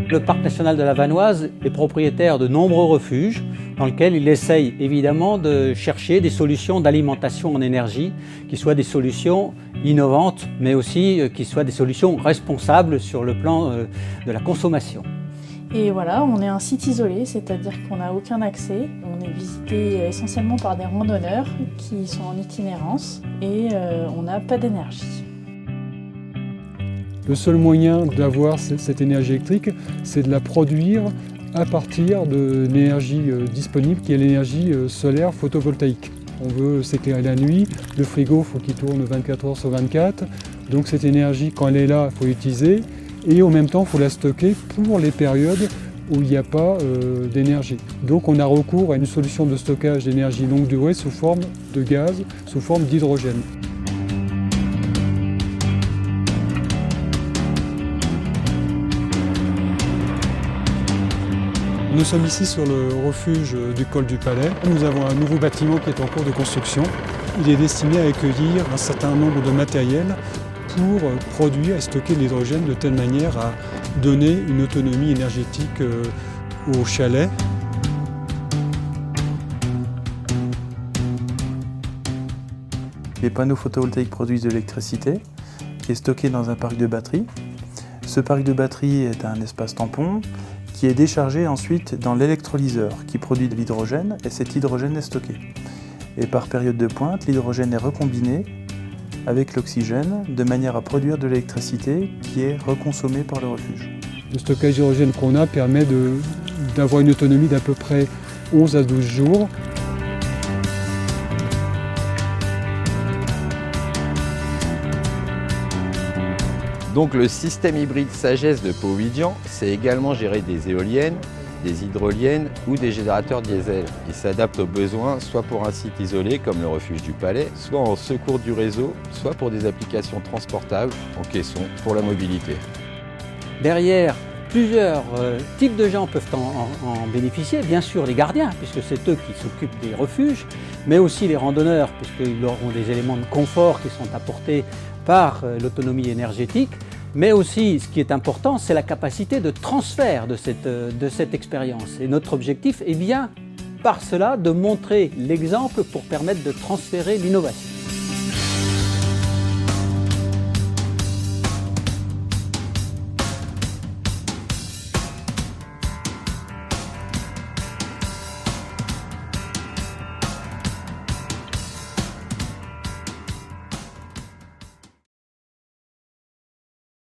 Le parc national de la Vanoise est propriétaire de nombreux refuges dans lesquels il essaye évidemment de chercher des solutions d'alimentation en énergie qui soient des solutions innovantes mais aussi qui soient des solutions responsables sur le plan de la consommation. Et voilà, on est un site isolé, c'est-à-dire qu'on n'a aucun accès. On est visité essentiellement par des randonneurs qui sont en itinérance et on n'a pas d'énergie. Le seul moyen d'avoir cette énergie électrique, c'est de la produire à partir de l'énergie disponible, qui est l'énergie solaire photovoltaïque. On veut s'éclairer la nuit, le frigo, il faut qu'il tourne 24 heures sur 24. Donc cette énergie, quand elle est là, il faut l'utiliser. Et en même temps, il faut la stocker pour les périodes où il n'y a pas d'énergie. Donc on a recours à une solution de stockage d'énergie longue durée sous forme de gaz, sous forme d'hydrogène. Nous sommes ici sur le refuge du col du Palais. Nous avons un nouveau bâtiment qui est en cours de construction. Il est destiné à accueillir un certain nombre de matériel pour produire et stocker l'hydrogène de telle manière à donner une autonomie énergétique au chalet. Les panneaux photovoltaïques produisent de l'électricité qui est stockée dans un parc de batteries. Ce parc de batteries est un espace tampon qui est déchargé ensuite dans l'électrolyseur qui produit de l'hydrogène et cet hydrogène est stocké. Et par période de pointe, l'hydrogène est recombiné avec l'oxygène de manière à produire de l'électricité qui est reconsommée par le refuge. Le stockage d'hydrogène qu'on a permet d'avoir une autonomie d'à peu près 11 à 12 jours. Donc le système hybride Sagesse de Pau-Vidian, c'est également gérer des éoliennes, des hydroliennes ou des générateurs diesel. Il s'adapte aux besoins soit pour un site isolé comme le refuge du Palais, soit en secours du réseau, soit pour des applications transportables en caisson pour la mobilité. Derrière, plusieurs types de gens peuvent en bénéficier. Bien sûr les gardiens, puisque c'est eux qui s'occupent des refuges, mais aussi les randonneurs, puisqu'ils auront des éléments de confort qui sont apportés par l'autonomie énergétique, mais aussi, ce qui est important, c'est la capacité de transfert de cette expérience. Et notre objectif est bien, par cela, de montrer l'exemple pour permettre de transférer l'innovation.